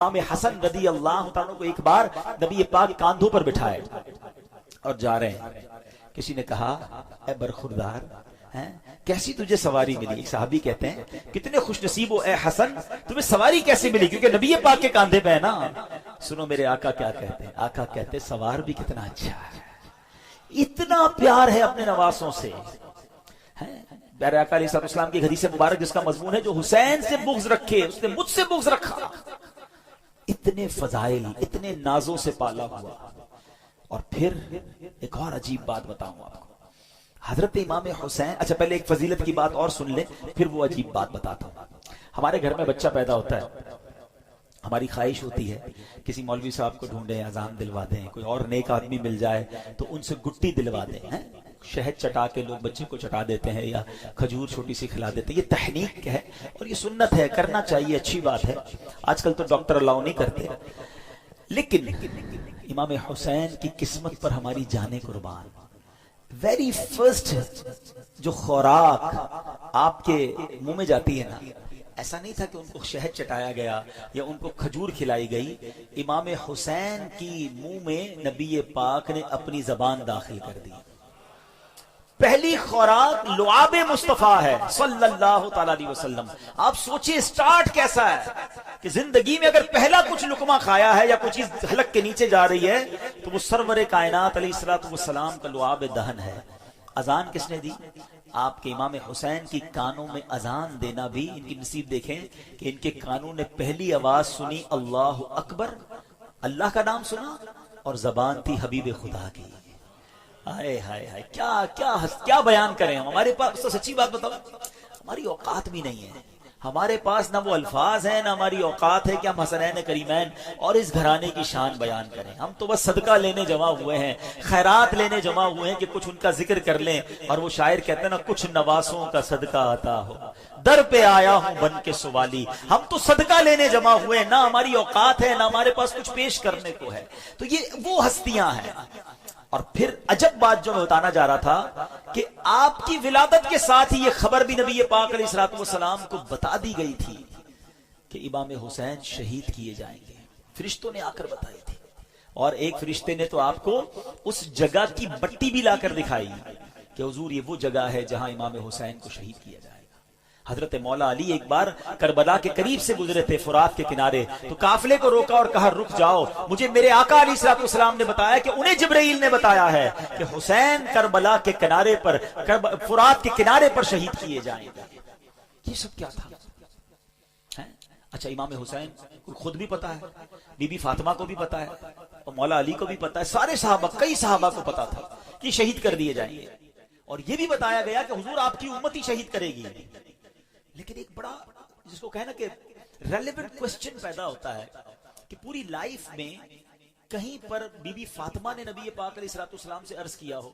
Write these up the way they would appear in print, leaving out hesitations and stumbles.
इमाम हसन रदी अल्लाह तआला को एक बार नबी पाक कांधों पर बिठाए और जा रहे हैं। किसी ने कहा, ए बरखुरदार, हैं कैसी तुझे सवारी मिली? एक सहाबी कहते हैं, कितने खुशनसीब हो ए हसन, तुम्हें सवारी कैसे मिली? क्योंकि नबी पाक के कांधे पे है ना। सुनो मेरे आका क्या कहते हैं। आका कहते हैं, सवार भी कितना अच्छा है, इतना प्यार है अपने नवासों से। प्यारे आका अलैहिस्सलाम की हदीस मुबारक जिसका मजमून है, जो हुसैन से बुग़्ज़ रखे उसने मुझसे बुग़्ज़ रखा। इतने फजाइल, इतने नाजों से पाला हुआ। और फिर एक और अजीब बात बताऊं आपको, हजरत इमाम हुसैन, अच्छा पहले एक फजीलत की बात और सुन ले, फिर वो अजीब बात बताता हूं। हमारे घर में बच्चा पैदा होता है, हमारी ख्वाहिश होती है किसी मौलवी साहब को ढूंढे, अजान दिलवा दें, कोई और नेक आदमी मिल जाए तो उनसे गुट्टी दिलवा दें। हैं शहद चटा के लोग बच्चे को चटा देते हैं या खजूर छोटी सी खिला देते हैं। ये तहनीक है और ये सुन्नत है, करना चाहिए, अच्छी बात है। आजकल तो डॉक्टर अलाउ नहीं करते। लेकिन इमाम हुसैन की किस्मत पर हमारी जाने कुर्बान, वेरी फर्स्ट जो खुराक आपके मुंह में जाती है ना, ऐसा नहीं था कि उनको शहद चटाया गया या उनको खजूर खिलाई गई। इमाम हुसैन की मुंह में नबी पाक ने अपनी जबान दाखिल कर दी। पहली खुराक लुआब मुस्तफा है सल्लल्लाहु अलैहि वसल्लम। आप सोचिए स्टार्ट कैसा है कि जिंदगी में अगर पहला कुछ लुकमा खाया है या कुछ चीज हलक के नीचे जा रही है तो वो सरवरे कायनात अलैहिस्सलातु वस्सलाम का लुआब दहन है। अजान किसने दी? आपके इमाम हुसैन की कानों में अजान देना भी इनकी नसीब देखें कि इनके कानों ने पहली आवाज सुनी अल्लाह अकबर, अल्लाह का नाम सुना और जबान थी हबीब खुदा की। हाय हाय हाय, क्या क्या क्या बयान करें हम। हमारे पास तो सच्ची बात बताओ, हमारी औकात भी नहीं है। हमारे पास ना वो अल्फाज हैं, ना हमारी औकात है कि हम हसनैन करीमैन और इस घराने की शान बयान करें। हम तो बस सदका लेने जमा हुए हैं, खैरात लेने जमा हुए हैं कि कुछ उनका जिक्र कर लें। और वो शायर कहते हैं ना, कुछ नवासों का सदका आता हो, दर पे आया हूं बन के सुवाली। हम तो सदका लेने जमा हुए हैं, ना हमारी औकात है, ना हमारे पास कुछ पेश करने को है। तो ये वो हस्तियां हैं। और फिर अजब बात जो मैं बताना जा रहा था कि आपकी विलादत के साथ ही ये खबर भी नबी पाक अलैहिस्सलातु वस्सलाम को बता दी गई थी कि इमाम हुसैन शहीद किए जाएंगे। फरिश्तों ने आकर बताई थी और एक फरिश्ते ने तो आपको उस जगह की बट्टी भी लाकर दिखाई कि हुजूर ये वो जगह है जहां इमाम हुसैन को शहीद किया जाएगा। हजरत मौला अली एक बार करबला के करीब से गुजरे थे, फुरात के किनारे, तो काफिले को रोका और कहा रुक जाओ, मुझे मेरे आका अलैहिस्सलातु वस्सलाम ने बताया कि उन्हें जिब्राइल ने बताया है कि हुसैन करबला के किनारे पर, फुरात के किनारे पर शहीद किए जाएंगे। ये सब क्या था है? अच्छा, इमाम हुसैन को खुद भी पता है, बीबी फातिमा को भी पता है और मौला अली को भी पता है, सारे सहाबा, कई सहाबा को पता था कि शहीद कर दिए जाएंगे। और यह भी बताया गया कि हुजूर आपकी उम्मत ही शहीद करेगी। लेकिन एक बड़ा जिसको कहना कि रेलेवेंट क्वेश्चन पैदा होता है कि पूरी लाइफ में कहीं पर बीबी फातिमा ने नबी पाक अलैहिस्सलातु वस्सलाम से अर्ज किया हो,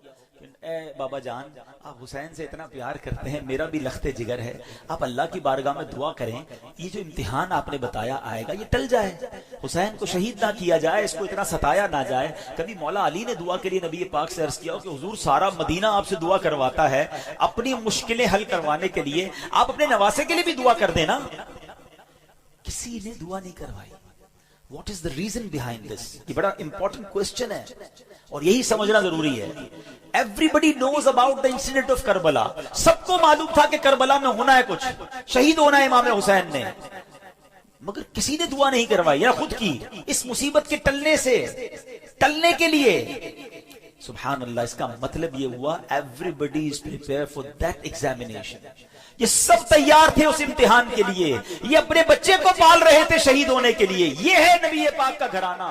ए बाबा जान, आप हुसैन से इतना प्यार करते हैं, मेरा भी लख्ते जिगर है, आप अल्लाह की बारगाह में दुआ करें, ये जो इम्तिहान आपने बताया आएगा ये टल जाए, हुसैन को शहीद ना किया जाए, इसको इतना सताया ना जाए। कभी मौला अली ने दुआ के लिए नबी पाक से अर्ज किया हो कि हुजूर सारा मदीना आपसे दुआ करवाता है, अपनी मुश्किलें हल करवाने के लिए आप अपने नवासे के लिए भी दुआ कर देना। किसी ने दुआ नहीं करवाई। What is the reason behind this? ये बड़ा इंपॉर्टेंट क्वेश्चन है और यही समझना जरूरी है। Everybody knows about the incident of Karbala. सबको मालूम था कि करबला में होना है कुछ, शहीद होना है इमाम हुसैन ने, मगर किसी ने दुआ नहीं करवाई या खुद की इस मुसीबत के टलने के लिए। सुभान अल्लाह, इसका मतलब ये हुआ everybody is prepared for that examination। ये सब तैयार थे उस इम्तिहान के लिए, ये अपने बच्चे को पाल रहे थे शहीद होने के लिए। ये है नबी पाक का घराना।